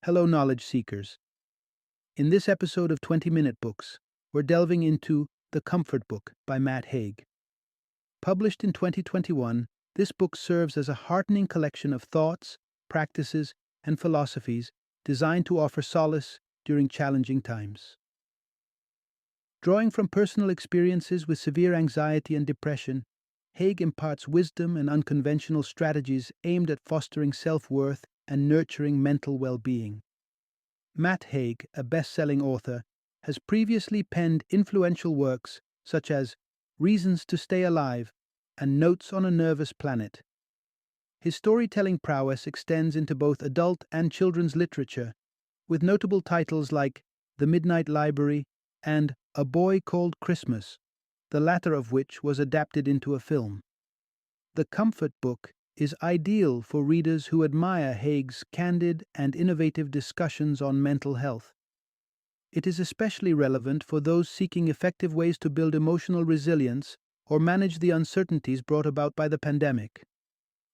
Hello, knowledge seekers. In this episode of 20-Minute Books, we're delving into The Comfort Book by Matt Haig. Published in 2021, this book serves as a heartening collection of thoughts, practices, and philosophies designed to offer solace during challenging times. Drawing from personal experiences with severe anxiety and depression, Haig imparts wisdom and unconventional strategies aimed at fostering self-worth and nurturing mental well-being. Matt Haig, a best-selling author, has previously penned influential works such as Reasons to Stay Alive and Notes on a Nervous Planet. His storytelling prowess extends into both adult and children's literature, with notable titles like The Midnight Library and A Boy Called Christmas, the latter of which was adapted into a film. The Comfort Book is ideal for readers who admire Haig's candid and innovative discussions on mental health. It is especially relevant for those seeking effective ways to build emotional resilience or manage the uncertainties brought about by the pandemic.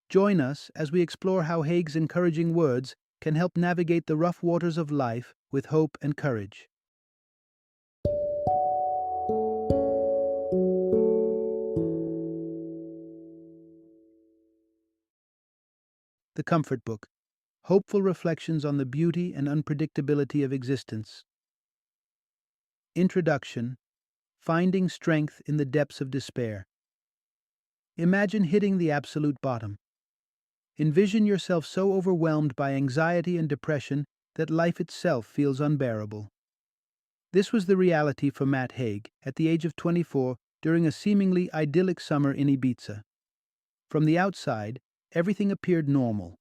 Join us as we explore how Haig's encouraging words can help navigate the rough waters of life with hope and courage. The Comfort Book: Hopeful Reflections on the Beauty and Unpredictability of Existence. Introduction: Finding Strength in the Depths of Despair. Imagine hitting the absolute bottom. Envision yourself so overwhelmed by anxiety and depression that life itself feels unbearable. This was the reality for Matt Haig at the age of 24 during a seemingly idyllic summer in Ibiza. From the outside, everything appeared normal,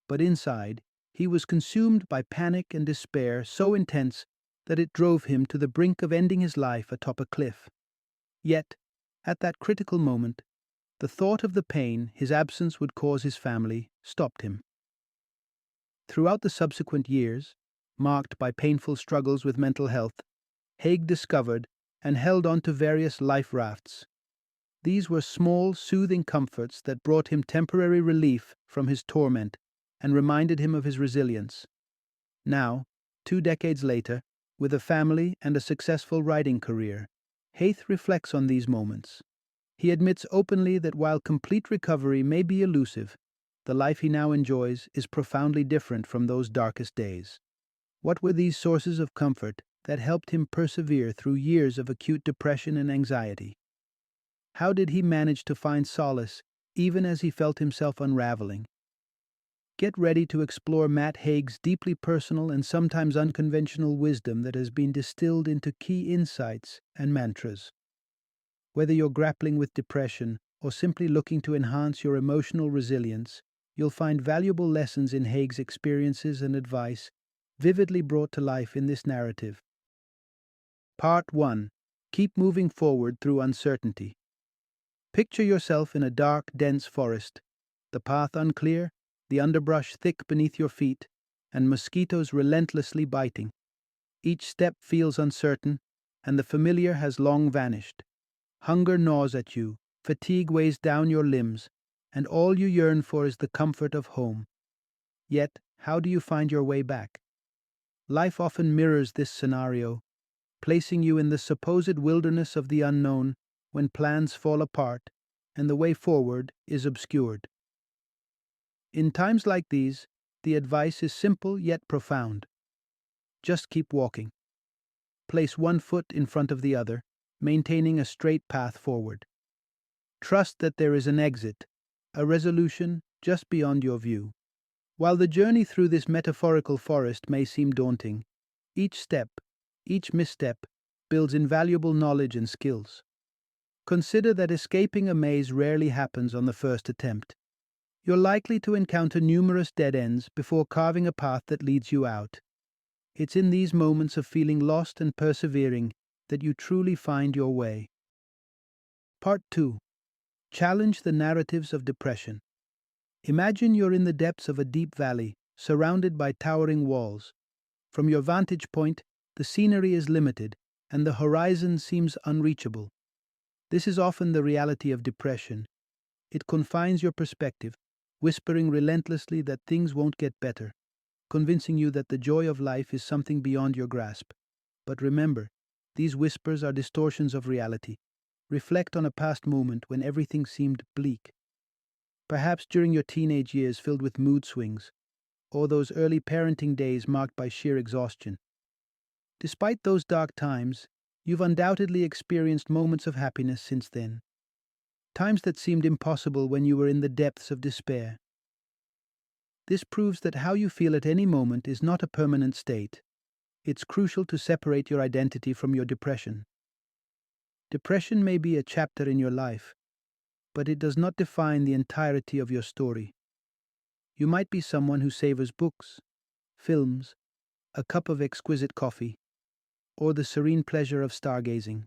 but inside, he was consumed by panic and despair so intense that it drove him to the brink of ending his life atop a cliff. Yet, at that critical moment, the thought of the pain his absence would cause his family stopped him. Throughout the subsequent years, marked by painful struggles with mental health, Haig discovered and held on to various life rafts. These were small, soothing comforts that brought him temporary relief from his torment and reminded him of his resilience. Now, 2 decades later, with a family and a successful writing career, Haig reflects on these moments. He admits openly that while complete recovery may be elusive, the life he now enjoys is profoundly different from those darkest days. What were these sources of comfort that helped him persevere through years of acute depression and anxiety? How did he manage to find solace even as he felt himself unraveling? Get ready to explore Matt Haig's deeply personal and sometimes unconventional wisdom that has been distilled into key insights and mantras. Whether you're grappling with depression or simply looking to enhance your emotional resilience, you'll find valuable lessons in Haig's experiences and advice, vividly brought to life in this narrative. Part 1. Keep moving forward through uncertainty. Picture yourself in a dark, dense forest, the path unclear, the underbrush thick beneath your feet, and mosquitoes relentlessly biting. Each step feels uncertain, and the familiar has long vanished. Hunger gnaws at you, fatigue weighs down your limbs, and all you yearn for is the comfort of home. Yet, how do you find your way back? Life often mirrors this scenario, placing you in the supposed wilderness of the unknown when plans fall apart and the way forward is obscured. In times like these, the advice is simple yet profound. Just keep walking. Place one foot in front of the other, maintaining a straight path forward. Trust that there is an exit, a resolution just beyond your view. While the journey through this metaphorical forest may seem daunting, each step, each misstep, builds invaluable knowledge and skills. Consider that escaping a maze rarely happens on the first attempt. You're likely to encounter numerous dead ends before carving a path that leads you out. It's in these moments of feeling lost and persevering that you truly find your way. Part 2. Challenge the narratives of depression. Imagine you're in the depths of a deep valley, surrounded by towering walls. From your vantage point, the scenery is limited, and the horizon seems unreachable. This is often the reality of depression. It confines your perspective, whispering relentlessly that things won't get better. convincing you that the joy of life is something beyond your grasp. But remember, these whispers are distortions of reality. Reflect on a past moment when everything seemed bleak. Perhaps during your teenage years filled with mood swings, or those early parenting days marked by sheer exhaustion. Despite those dark times, you've undoubtedly experienced moments of happiness since then. Times that seemed impossible when you were in the depths of despair. This proves that how you feel at any moment is not a permanent state. It's crucial to separate your identity from your depression. Depression may be a chapter in your life, but it does not define the entirety of your story. You might be someone who savors books, films, a cup of exquisite coffee, or the serene pleasure of stargazing.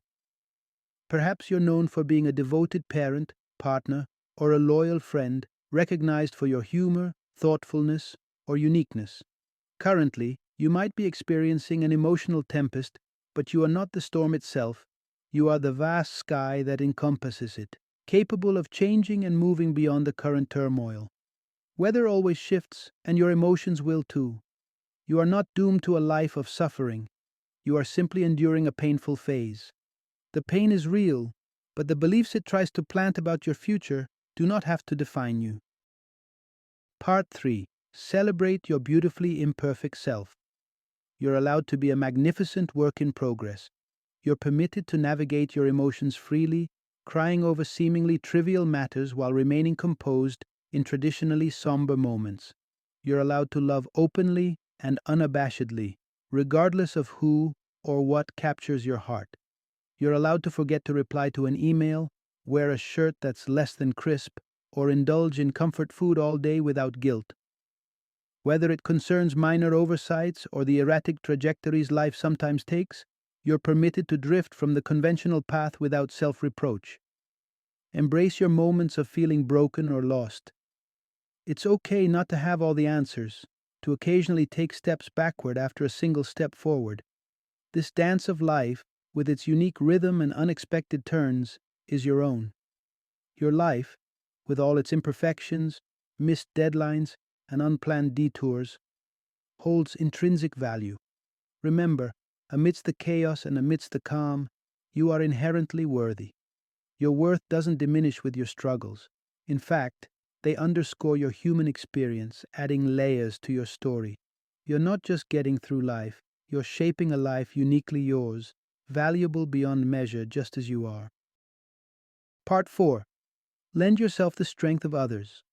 Perhaps you're known for being a devoted parent, partner, or a loyal friend, recognized for your humor, thoughtfulness, or uniqueness. Currently, you might be experiencing an emotional tempest, but you are not the storm itself. You are the vast sky that encompasses it, capable of changing and moving beyond the current turmoil. Weather always shifts, and your emotions will too. You are not doomed to a life of suffering. You are simply enduring a painful phase. The pain is real, but the beliefs it tries to plant about your future do not have to define you. Part 3. Celebrate your beautifully imperfect self. You're allowed to be a magnificent work in progress. You're permitted to navigate your emotions freely, crying over seemingly trivial matters while remaining composed in traditionally somber moments. You're allowed to love openly and unabashedly, regardless of who or what captures your heart. You're allowed to forget to reply to an email, wear a shirt that's less than crisp, or indulge in comfort food all day without guilt. Whether it concerns minor oversights or the erratic trajectories life sometimes takes, you're permitted to drift from the conventional path without self-reproach. Embrace your moments of feeling broken or lost. It's okay not to have all the answers, to occasionally take steps backward after a single step forward. This dance of life, with its unique rhythm and unexpected turns, is your own. Your life, with all its imperfections, missed deadlines, and unplanned detours, holds intrinsic value. Remember, amidst the chaos and amidst the calm, you are inherently worthy. Your worth doesn't diminish with your struggles. In fact, they underscore your human experience, adding layers to your story. You're not just getting through life, you're shaping a life uniquely yours, valuable beyond measure just as you are. Part 4. Lend yourself the strength of others.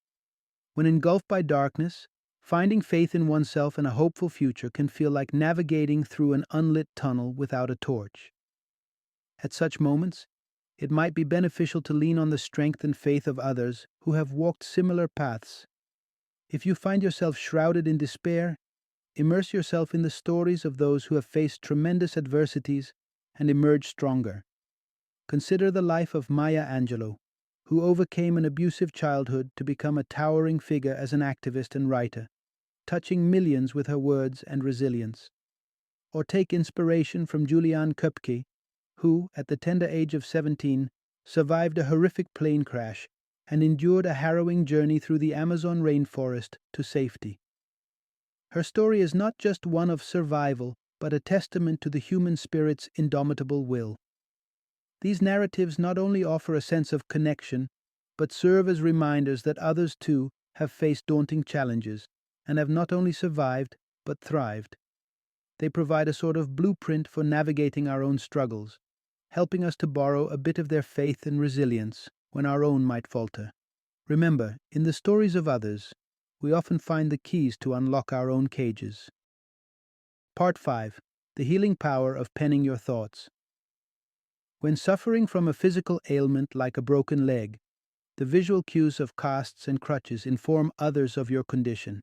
When engulfed by darkness, finding faith in oneself and a hopeful future can feel like navigating through an unlit tunnel without a torch. At such moments, it might be beneficial to lean on the strength and faith of others who have walked similar paths. If you find yourself shrouded in despair, immerse yourself in the stories of those who have faced tremendous adversities and emerged stronger. Consider the life of Maya Angelou, who overcame an abusive childhood to become a towering figure as an activist and writer, touching millions with her words and resilience. Or take inspiration from Juliane Köpke, who, at the tender age of 17, survived a horrific plane crash and endured a harrowing journey through the Amazon rainforest to safety. Her story is not just one of survival, but a testament to the human spirit's indomitable will. These narratives not only offer a sense of connection, but serve as reminders that others too have faced daunting challenges and have not only survived, but thrived. They provide a sort of blueprint for navigating our own struggles, helping us to borrow a bit of their faith and resilience when our own might falter. Remember, in the stories of others, we often find the keys to unlock our own cages. Part 5. The healing power of penning your thoughts. When suffering from a physical ailment like a broken leg, the visual cues of casts and crutches inform others of your condition.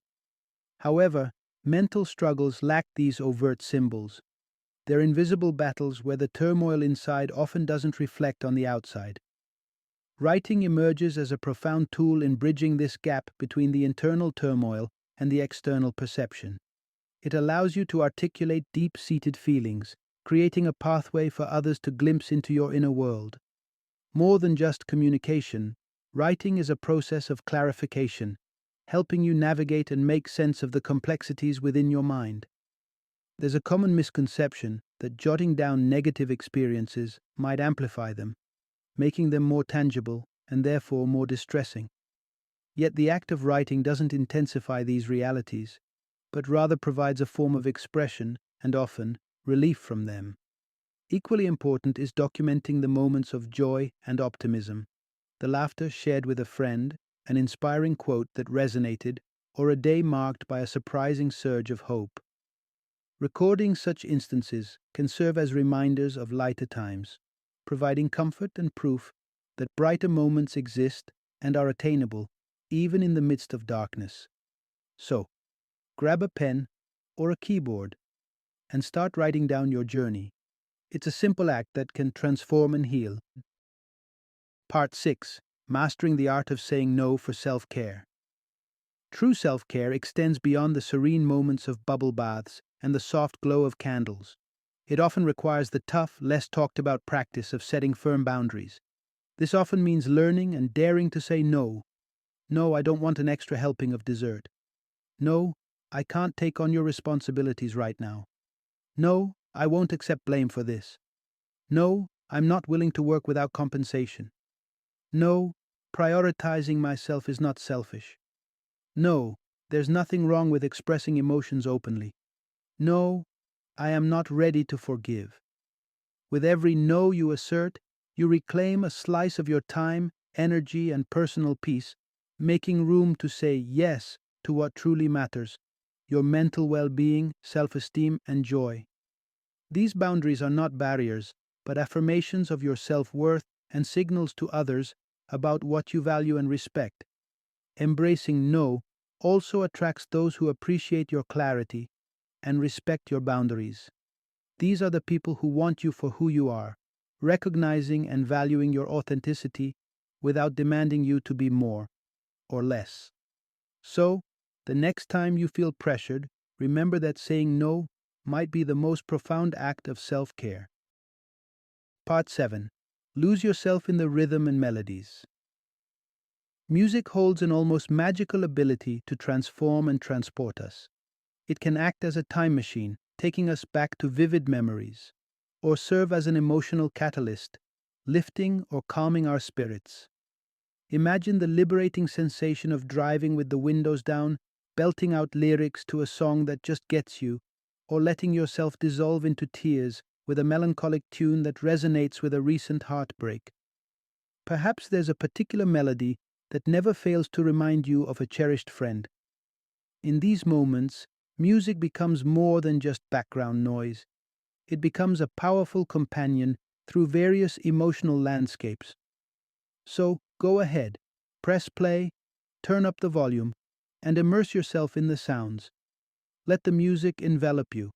However, mental struggles lack these overt symbols. They're invisible battles where the turmoil inside often doesn't reflect on the outside. Writing emerges as a profound tool in bridging this gap between the internal turmoil and the external perception. It allows you to articulate deep-seated feelings, creating a pathway for others to glimpse into your inner world. More than just communication, writing is a process of clarification. helping you navigate and make sense of the complexities within your mind. There's a common misconception that jotting down negative experiences might amplify them, making them more tangible and therefore more distressing. Yet the act of writing doesn't intensify these realities, but rather provides a form of expression and often relief from them. Equally important is documenting the moments of joy and optimism, the laughter shared with a friend, an inspiring quote that resonated, or a day marked by a surprising surge of hope. Recording such instances can serve as reminders of lighter times, providing comfort and proof that brighter moments exist and are attainable, even in the midst of darkness. So, grab a pen or a keyboard and start writing down your journey. It's a simple act that can transform and heal. Part 6. Mastering the Art of Saying No for Self-Care. True self-care extends beyond the serene moments of bubble baths and the soft glow of candles. It often requires the tough, less talked about practice of setting firm boundaries. This often means learning and daring to say no. No, I don't want an extra helping of dessert. No, I can't take on your responsibilities right now. No, I won't accept blame for this. No, I'm not willing to work without compensation. No, prioritizing myself is not selfish. No, there's nothing wrong with expressing emotions openly. No, I am not ready to forgive. With every no you assert, you reclaim a slice of your time, energy, and personal peace, making room to say yes to what truly matters, your mental well-being, self-esteem, and joy. These boundaries are not barriers, but affirmations of your self-worth and signals to others about what you value and respect. Embracing no also attracts those who appreciate your clarity and respect your boundaries. These are the people who want you for who you are, recognizing and valuing your authenticity without demanding you to be more or less. So, the next time you feel pressured, remember that saying no might be the most profound act of self-care. Part 7. Lose yourself in the rhythm and melodies. Music holds an almost magical ability to transform and transport us. It can act as a time machine, taking us back to vivid memories, or serve as an emotional catalyst, lifting or calming our spirits. Imagine the liberating sensation of driving with the windows down, belting out lyrics to a song that just gets you, or letting yourself dissolve into tears with a melancholic tune that resonates with a recent heartbreak. Perhaps there's a particular melody that never fails to remind you of a cherished friend. In these moments, music becomes more than just background noise. It becomes a powerful companion through various emotional landscapes. So, go ahead, press play, turn up the volume, and immerse yourself in the sounds. Let the music envelop you,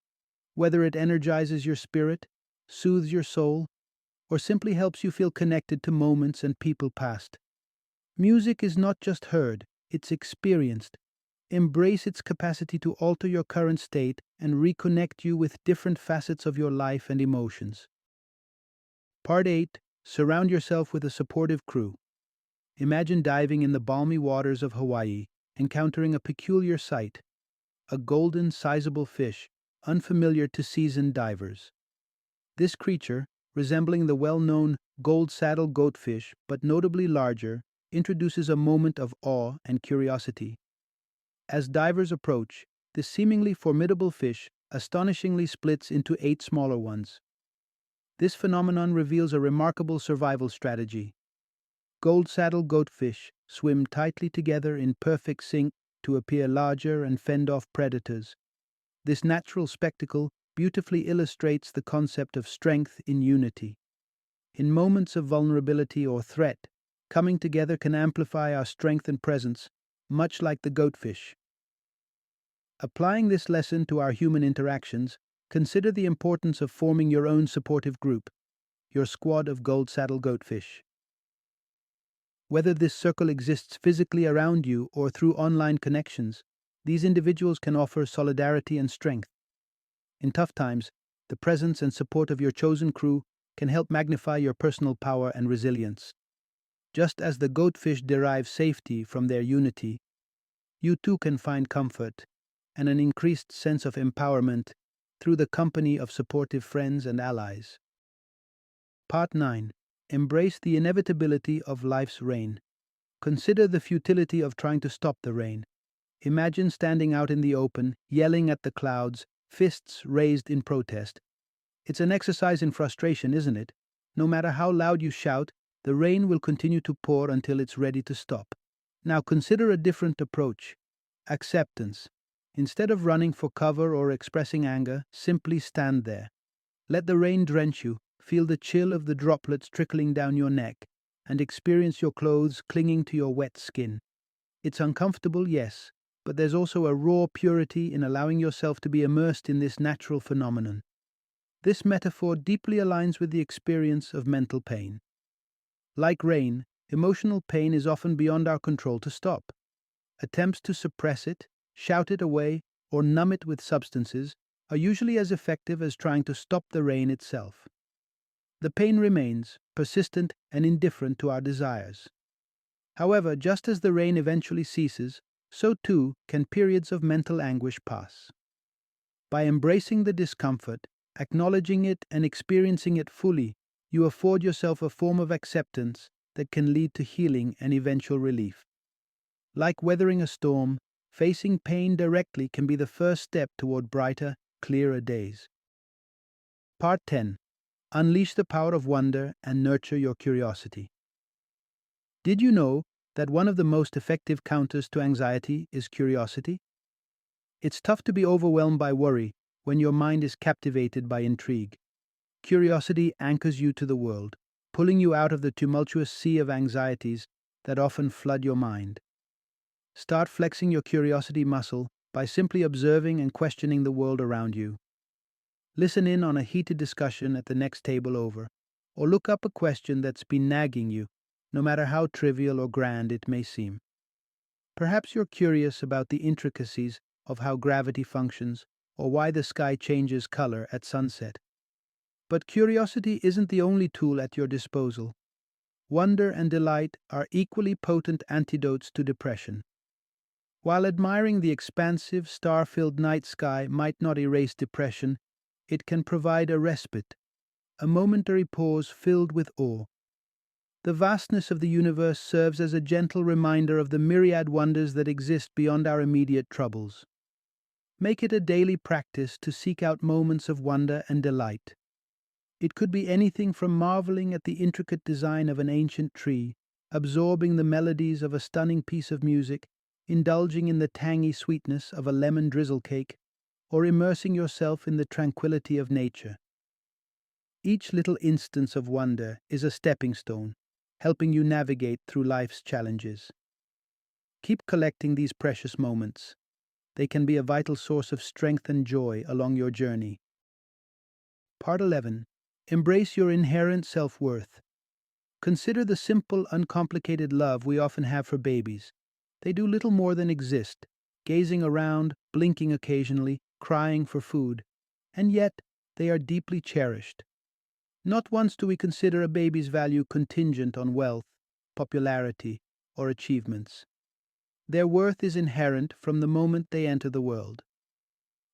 whether it energizes your spirit, soothes your soul, or simply helps you feel connected to moments and people past. Music is not just heard, it's experienced. Embrace its capacity to alter your current state and reconnect you with different facets of your life and emotions. Part 8. Surround yourself with a supportive crew. Imagine diving in the balmy waters of Hawaii, encountering a peculiar sight, a golden, sizable fish, unfamiliar to seasoned divers. This creature, resembling the well-known gold saddle goatfish but notably larger, introduces a moment of awe and curiosity. As divers approach, this seemingly formidable fish astonishingly splits into 8 smaller ones. This phenomenon reveals a remarkable survival strategy. Gold saddle goatfish swim tightly together in perfect sync to appear larger and fend off predators. This natural spectacle beautifully illustrates the concept of strength in unity. In moments of vulnerability or threat, coming together can amplify our strength and presence, much like the goatfish. Applying this lesson to our human interactions, consider the importance of forming your own supportive group, your squad of gold saddle goatfish. Whether this circle exists physically around you or through online connections, these individuals can offer solidarity and strength. In tough times, the presence and support of your chosen crew can help magnify your personal power and resilience. Just as the goatfish derive safety from their unity, you too can find comfort and an increased sense of empowerment through the company of supportive friends and allies. Part 9. Embrace the inevitability of life's rain. Consider the futility of trying to stop the rain. Imagine standing out in the open, yelling at the clouds, fists raised in protest. It's an exercise in frustration, isn't it? No matter how loud you shout, the rain will continue to pour until it's ready to stop. Now consider a different approach: acceptance. Instead of running for cover or expressing anger, simply stand there. Let the rain drench you, feel the chill of the droplets trickling down your neck, and experience your clothes clinging to your wet skin. It's uncomfortable, yes, but there's also a raw purity in allowing yourself to be immersed in this natural phenomenon. This metaphor deeply aligns with the experience of mental pain. Like rain, emotional pain is often beyond our control to stop. Attempts to suppress it, shout it away, or numb it with substances are usually as effective as trying to stop the rain itself. The pain remains, persistent and indifferent to our desires. However, just as the rain eventually ceases, so too can periods of mental anguish pass. By embracing the discomfort, acknowledging it, and experiencing it fully, you afford yourself a form of acceptance that can lead to healing and eventual relief. Like weathering a storm, facing pain directly can be the first step toward brighter, clearer days. Part 10. Unleash the power of wonder and nurture your curiosity. Did you know that one of the most effective counters to anxiety is curiosity? It's tough to be overwhelmed by worry when your mind is captivated by intrigue. Curiosity anchors you to the world, pulling you out of the tumultuous sea of anxieties that often flood your mind. Start flexing your curiosity muscle by simply observing and questioning the world around you. Listen in on a heated discussion at the next table over, or look up a question that's been nagging you, no matter how trivial or grand it may seem. Perhaps you're curious about the intricacies of how gravity functions or why the sky changes color at sunset. But curiosity isn't the only tool at your disposal. Wonder and delight are equally potent antidotes to depression. While admiring the expansive, star-filled night sky might not erase depression, it can provide a respite, a momentary pause filled with awe. The vastness of the universe serves as a gentle reminder of the myriad wonders that exist beyond our immediate troubles. Make it a daily practice to seek out moments of wonder and delight. It could be anything from marveling at the intricate design of an ancient tree, absorbing the melodies of a stunning piece of music, indulging in the tangy sweetness of a lemon drizzle cake, or immersing yourself in the tranquility of nature. Each little instance of wonder is a stepping stone, helping you navigate through life's challenges. Keep collecting these precious moments. They can be a vital source of strength and joy along your journey. Part 11. Embrace your inherent self-worth. Consider the simple, uncomplicated love we often have for babies. They do little more than exist, gazing around, blinking occasionally, crying for food, and yet they are deeply cherished. Not once do we consider a baby's value contingent on wealth, popularity, or achievements. Their worth is inherent from the moment they enter the world.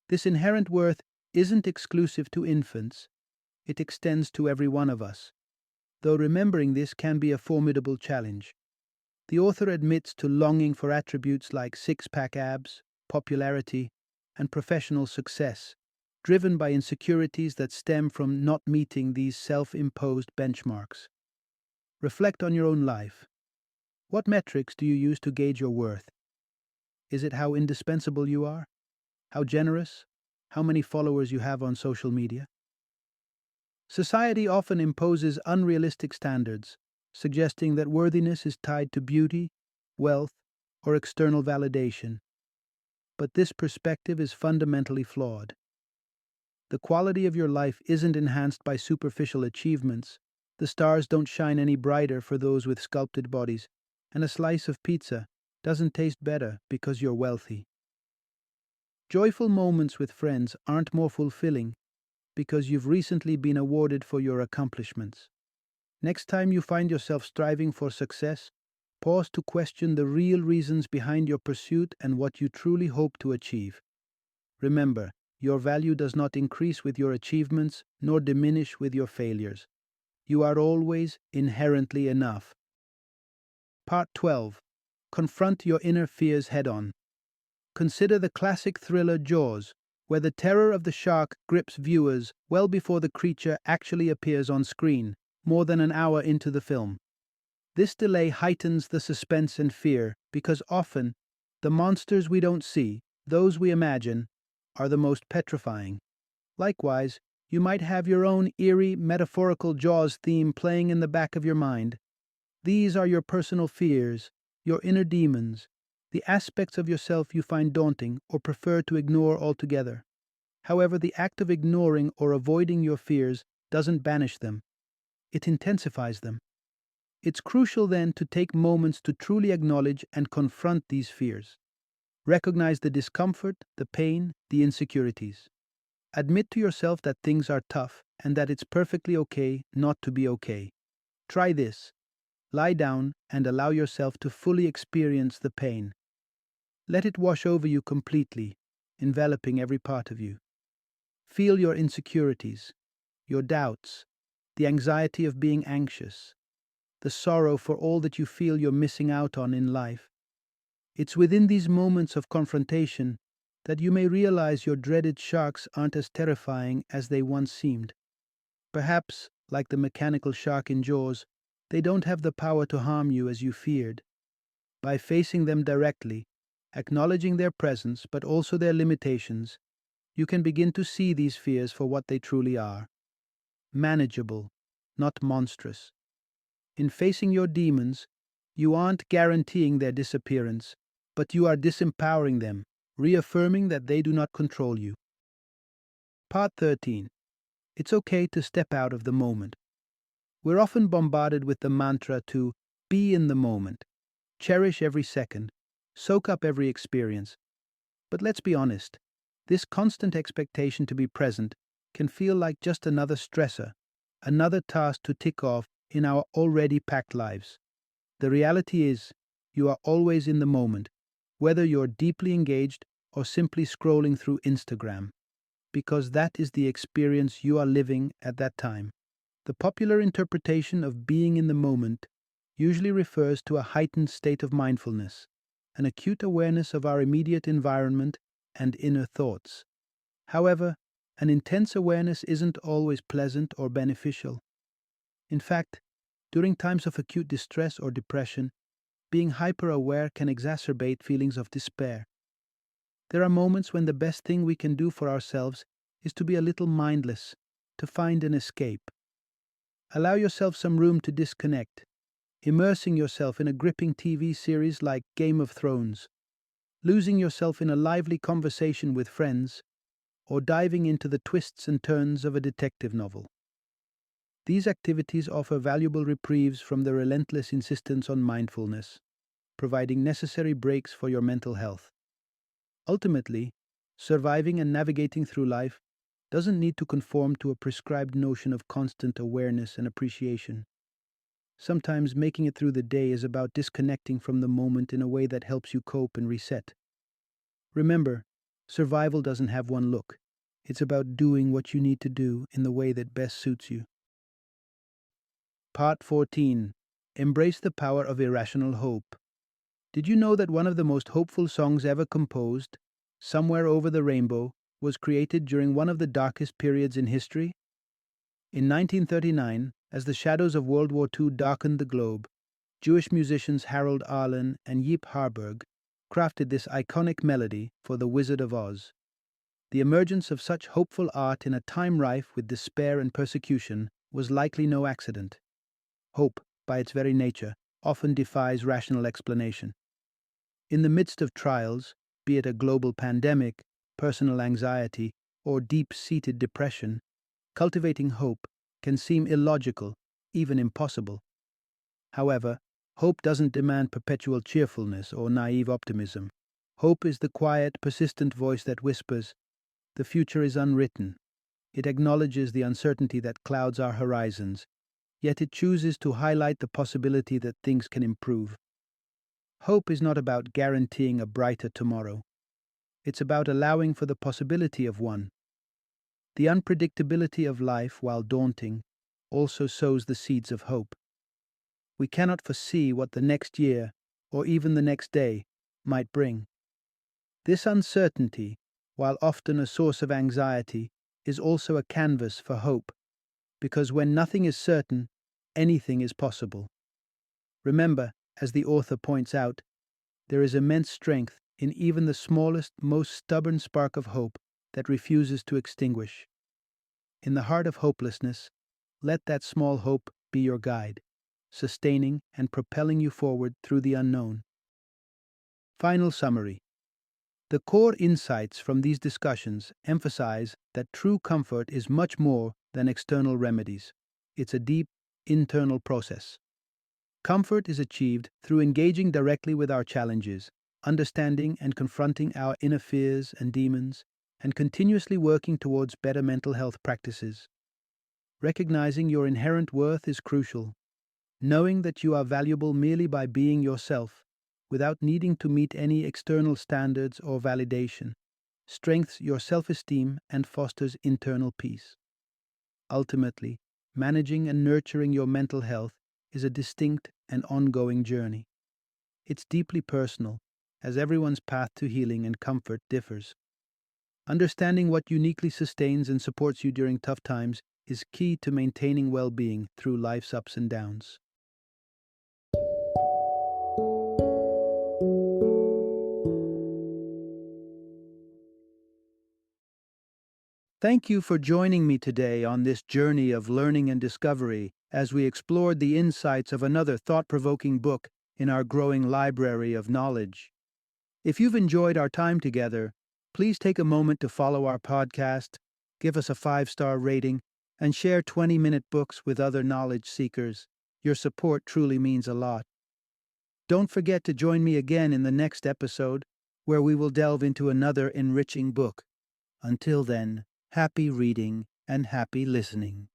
This inherent worth isn't exclusive to infants, it extends to every one of us, though remembering this can be a formidable challenge. The author admits to longing for attributes like six-pack abs, popularity, and professional success, driven by insecurities that stem from not meeting these self-imposed benchmarks. Reflect on your own life. What metrics do you use to gauge your worth? Is it how indispensable you are? How generous? How many followers you have on social media? Society often imposes unrealistic standards, suggesting that worthiness is tied to beauty, wealth, or external validation. But this perspective is fundamentally flawed. The quality of your life isn't enhanced by superficial achievements. The stars don't shine any brighter for those with sculpted bodies, and a slice of pizza doesn't taste better because you're wealthy. Joyful moments with friends aren't more fulfilling because you've recently been awarded for your accomplishments. Next time you find yourself striving for success, Pause to question the real reasons behind your pursuit and what you truly hope to achieve. Remember, your value does not increase with your achievements nor diminish with your failures. You are always inherently enough. Part 12. Confront your inner fears head on. Consider the classic thriller Jaws, where the terror of the shark grips viewers well before the creature actually appears on screen, more than an hour into the film. This delay heightens the suspense and fear because often the monsters we don't see, those we imagine, are the most petrifying. Likewise, you might have your own eerie, metaphorical Jaws theme playing in the back of your mind. These are your personal fears, your inner demons, the aspects of yourself you find daunting or prefer to ignore altogether. However, the act of ignoring or avoiding your fears doesn't banish them, it intensifies them. It's crucial then to take moments to truly acknowledge and confront these fears. Recognize the discomfort, the pain, the insecurities. Admit to yourself that things are tough and that it's perfectly okay not to be okay. Try this. Lie down and allow yourself to fully experience the pain. Let it wash over you completely, enveloping every part of you. Feel your insecurities, your doubts, the anxiety of being anxious, the sorrow for all that you feel you're missing out on in life. It's within these moments of confrontation that you may realize your dreaded sharks aren't as terrifying as they once seemed. Perhaps, like the mechanical shark in Jaws, they don't have the power to harm you as you feared. By facing them directly, acknowledging their presence but also their limitations, you can begin to see these fears for what they truly are. Manageable, not monstrous. In facing your demons, you aren't guaranteeing their disappearance, but you are disempowering them, reaffirming that they do not control you. Part 13. It's okay to step out of the moment. We're often bombarded with the mantra to be in the moment, cherish every second, soak up every experience. But let's be honest, this constant expectation to be present can feel like just another stressor, another task to tick off in our already packed lives. The reality is, you are always in the moment, whether you're deeply engaged or simply scrolling through Instagram, because that is the experience you are living at that time. The popular interpretation of being in the moment usually refers to a heightened state of mindfulness, an acute awareness of our immediate environment and inner thoughts. However, an intense awareness isn't always pleasant or beneficial. In fact, during times of acute distress or depression, being hyper-aware can exacerbate feelings of despair. There are moments when the best thing we can do for ourselves is to be a little mindless, to find an escape. Allow yourself some room to disconnect, immersing yourself in a gripping TV series like Game of Thrones, losing yourself in a lively conversation with friends, or diving into the twists and turns of a detective novel. These activities offer valuable reprieves from the relentless insistence on mindfulness, providing necessary breaks for your mental health. Ultimately, surviving and navigating through life doesn't need to conform to a prescribed notion of constant awareness and appreciation. Sometimes making it through the day is about disconnecting from the moment in a way that helps you cope and reset. Remember, survival doesn't have one look. It's about doing what you need to do in the way that best suits you. Part 14. Embrace the power of irrational hope. Did you know that one of the most hopeful songs ever composed, Somewhere Over the Rainbow, was created during one of the darkest periods in history? In 1939, as the shadows of World War II darkened the globe, Jewish musicians Harold Arlen and Yip Harburg crafted this iconic melody for The Wizard of Oz. The emergence of such hopeful art in a time rife with despair and persecution was likely no accident. Hope, by its very nature, often defies rational explanation. In the midst of trials, be it a global pandemic, personal anxiety, or deep-seated depression, cultivating hope can seem illogical, even impossible. However, hope doesn't demand perpetual cheerfulness or naive optimism. Hope is the quiet, persistent voice that whispers, "The future is unwritten." It acknowledges the uncertainty that clouds our horizons, yet it chooses to highlight the possibility that things can improve. Hope is not about guaranteeing a brighter tomorrow. It's about allowing for the possibility of one. The unpredictability of life, while daunting, also sows the seeds of hope. We cannot foresee what the next year, or even the next day, might bring. This uncertainty, while often a source of anxiety, is also a canvas for hope, because when nothing is certain, anything is possible. Remember, as the author points out, there is immense strength in even the smallest, most stubborn spark of hope that refuses to extinguish. In the heart of hopelessness, let that small hope be your guide, sustaining and propelling you forward through the unknown. Final summary. The core insights from these discussions emphasize that true comfort is much more than external remedies. It's a deep, internal process. Comfort is achieved through engaging directly with our challenges, understanding and confronting our inner fears and demons, and continuously working towards better mental health practices. Recognizing your inherent worth is crucial. Knowing that you are valuable merely by being yourself, without needing to meet any external standards or validation, strengthens your self-esteem and fosters internal peace. Ultimately, managing and nurturing your mental health is a distinct and ongoing journey. It's deeply personal, as everyone's path to healing and comfort differs. Understanding what uniquely sustains and supports you during tough times is key to maintaining well-being through life's ups and downs. Thank you for joining me today on this journey of learning and discovery as we explored the insights of another thought-provoking book in our growing library of knowledge. If you've enjoyed our time together, please take a moment to follow our podcast, give us a 5-star rating, and share 20-minute books with other knowledge seekers. Your support truly means a lot. Don't forget to join me again in the next episode, where we will delve into another enriching book. Until then, happy reading and happy listening.